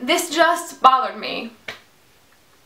This just bothered me.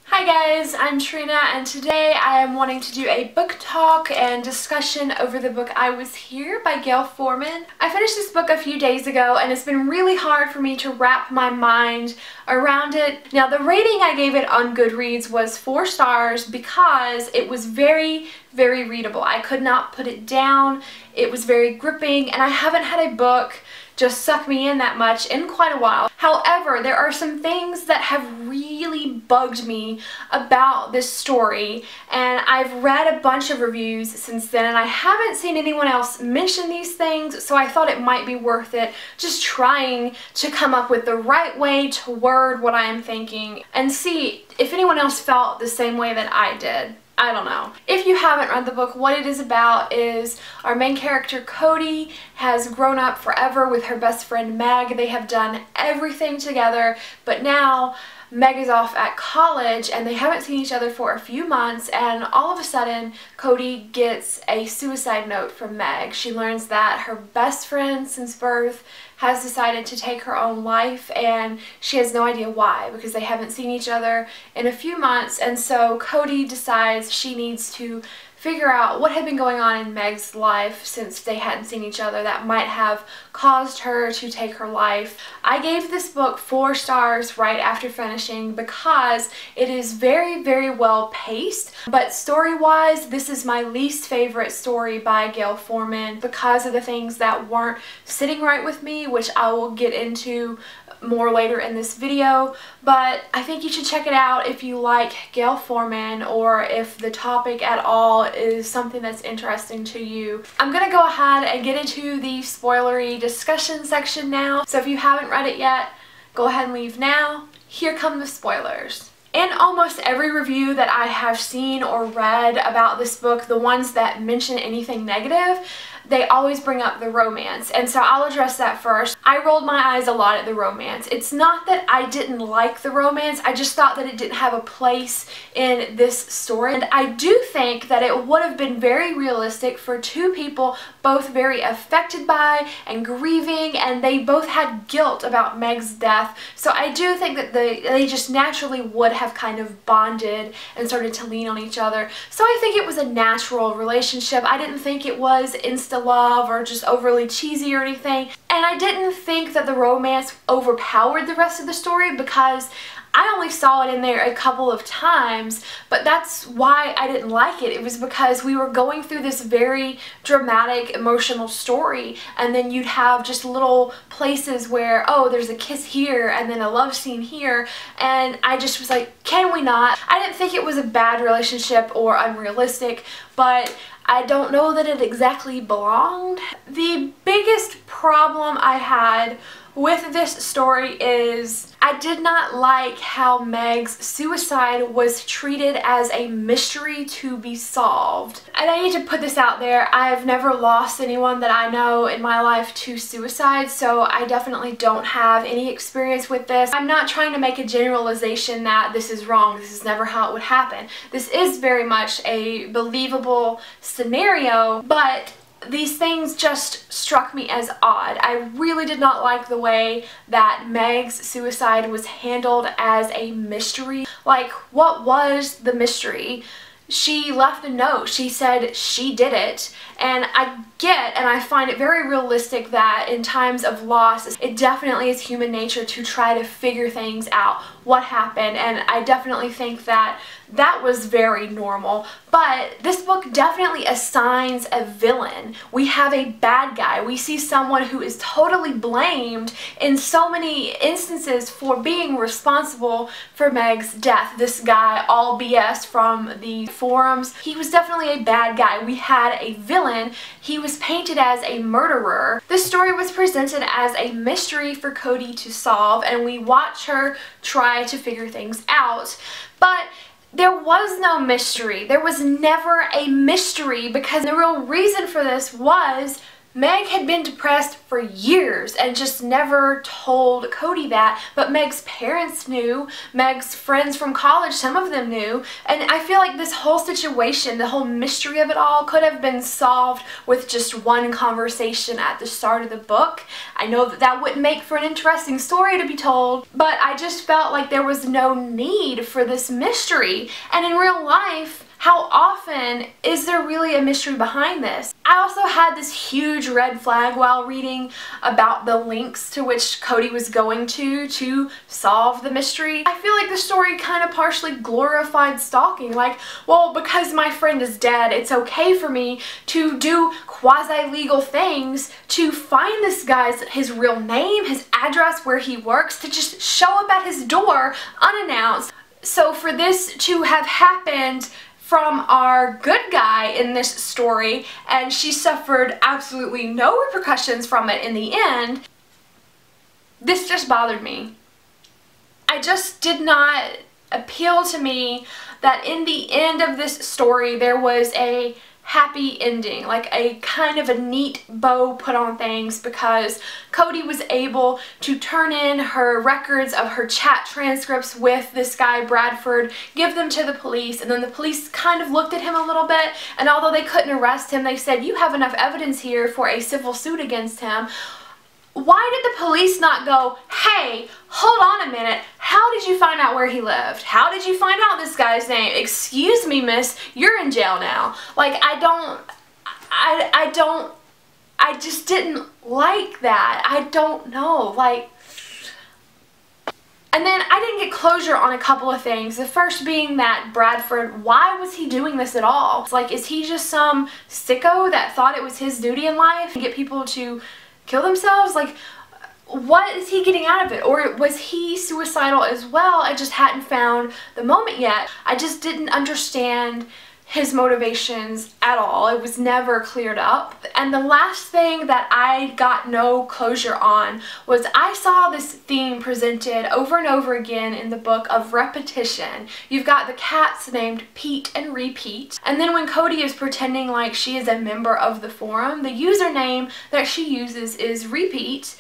Hi guys, I'm Trina, and today I am wanting to do a book talk and discussion over the book I Was Here by Gayle Forman. I finished this book a few days ago and it's been really hard for me to wrap my mind around it. Now the rating I gave it on Goodreads was 4 stars because it was very readable. I could not put it down. It was very gripping, and I haven't had a book just suck me in that much in quite a while. However, there are some things that have really bugged me about this story, and I've read a bunch of reviews since then and I haven't seen anyone else mention these things, so I thought it might be worth it just trying to come up with the right way to word what I am thinking and see if anyone else felt the same way that I did. I don't know. If you haven't read the book, what it is about is our main character Cody has grown up forever with her best friend Meg. They have done everything together, but now Meg is off at college and they haven't seen each other for a few months, and all of a sudden Cody gets a suicide note from Meg. She learns that her best friend since birth has decided to take her own life, and she has no idea why because they haven't seen each other in a few months, and so Cody decides she needs to figure out what had been going on in Meg's life since they hadn't seen each other that might have caused her to take her life. I gave this book 4 stars right after finishing because it is very well paced, but story-wise this is my least favorite story by Gayle Forman because of the things that weren't sitting right with me, which I will get into more later in this video. But I think you should check it out if you like Gayle Forman or if the topic at all is something that's interesting to you. I'm gonna go ahead and get into the spoilery discussion section now, so if you haven't read it yet, go ahead and leave now. Here come the spoilers. In almost every review that I have seen or read about this book, the ones that mention anything negative, they always bring up the romance, and so I'll address that first. I rolled my eyes a lot at the romance. It's not that I didn't like the romance, I just thought that it didn't have a place in this story, and I do think that it would have been very realistic for 2 people both very affected by and grieving, and they both had guilt about Meg's death, so I do think that they just naturally would have kind of bonded and started to lean on each other. So I think it was a natural relationship. I didn't think it was insta-love or just overly cheesy or anything, and I didn't think that the romance overpowered the rest of the story because I only saw it in there a couple of times, but that's why I didn't like it. It was because we were going through this very dramatic, emotional story, and then you'd have just little places where, oh, there's a kiss here and then a love scene here, and I just was like, can we not? I didn't think it was a bad relationship or unrealistic, but I don't know that it exactly belonged. The biggest problem I had with this story is I did not like how Meg's suicide was treated as a mystery to be solved. And I need to put this out there, I've never lost anyone that I know in my life to suicide, so I definitely don't have any experience with this. I'm not trying to make a generalization that this is wrong, this is never how it would happen. This is very much a believable scenario, but these things just struck me as odd. I really did not like the way that Meg's suicide was handled as a mystery. Like, what was the mystery? She left a note. She said she did it, and I get and I find it very realistic that in times of loss, it definitely is human nature to try to figure things out, what happened, and I definitely think that that was very normal. But this book definitely assigns a villain. We have a bad guy. We see someone who is totally blamed in so many instances for being responsible for Meg's death. This guy, all BS from the forums, he was definitely a bad guy. We had a villain. He was painted as a murderer. This story was presented as a mystery for Cody to solve, and we watch her try to figure things out. But there was no mystery. There was never a mystery because the real reason for this was Meg had been depressed for years and just never told Cody that, but Meg's parents knew, Meg's friends from college, some of them knew, and I feel like this whole situation, the whole mystery of it all could have been solved with just one conversation at the start of the book. I know that that wouldn't make for an interesting story to be told, but I just felt like there was no need for this mystery, and in real life, how often is there really a mystery behind this? I also had this huge red flag while reading about the links to which Cody was going to solve the mystery. I feel like the story kind of partially glorified stalking. Like, well, because my friend is dead, it's okay for me to do quasi-legal things to find this guy's his real name, his address, where he works, to just show up at his door unannounced. So for this to have happened from our good guy in this story, and she suffered absolutely no repercussions from it in the end, this just bothered me. It just did not appeal to me that in the end of this story there was a happy ending, like a kind of a neat bow put on things, because Cody was able to turn in her records of her chat transcripts with this guy Bradford, give them to the police, and then the police kind of looked at him a little bit, and although they couldn't arrest him, they said, you have enough evidence here for a civil suit against him. Why did the police not go, hey, hold on a minute, how did you find out where he lived? How did you find out this guy's name? Excuse me, miss, you're in jail now. Like, I just didn't like that. I don't know, like. And then I didn't get closure on a couple of things. The first being that Bradford, why was he doing this at all? It's like, is he just some sicko that thought it was his duty in life to get people to kill themselves? Like, what is he getting out of it? Or was he suicidal as well? I just hadn't found the moment yet. I just didn't understand his motivations at all. It was never cleared up. And the last thing that I got no closure on was I saw this theme presented over and over again in the book of repetition. You've got the cats named Pete and Repeat, and then when Cody is pretending like she is a member of the forum, the username that she uses is Repeat.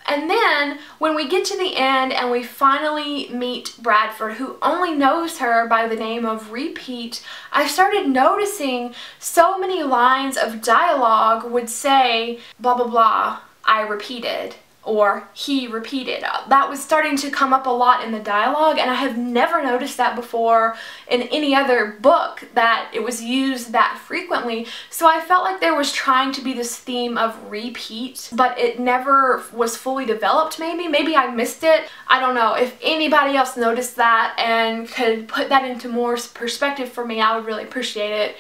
And then when we get to the end and we finally meet Bradford, who only knows her by the name of Repeat, I started noticing so many lines of dialogue would say, blah blah blah, I repeated, or he repeated. That was starting to come up a lot in the dialogue, and I have never noticed that before in any other book, that it was used that frequently. So I felt like there was trying to be this theme of repeat, but it never was fully developed. Maybe I missed it. I don't know. If anybody else noticed that and could put that into more perspective for me, I would really appreciate it.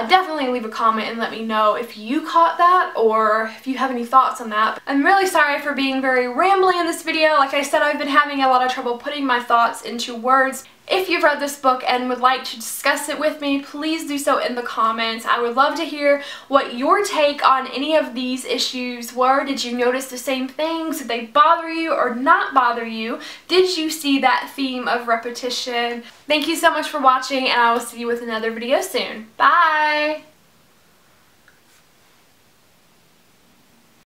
Definitely leave a comment and let me know if you caught that or if you have any thoughts on that. I'm really sorry for being very rambly in this video. Like I said, I've been having a lot of trouble putting my thoughts into words. If you've read this book and would like to discuss it with me, please do so in the comments. I would love to hear what your take on any of these issues were. Did you notice the same things? Did they bother you or not bother you? Did you see that theme of repetition? Thank you so much for watching, and I will see you with another video soon. Bye!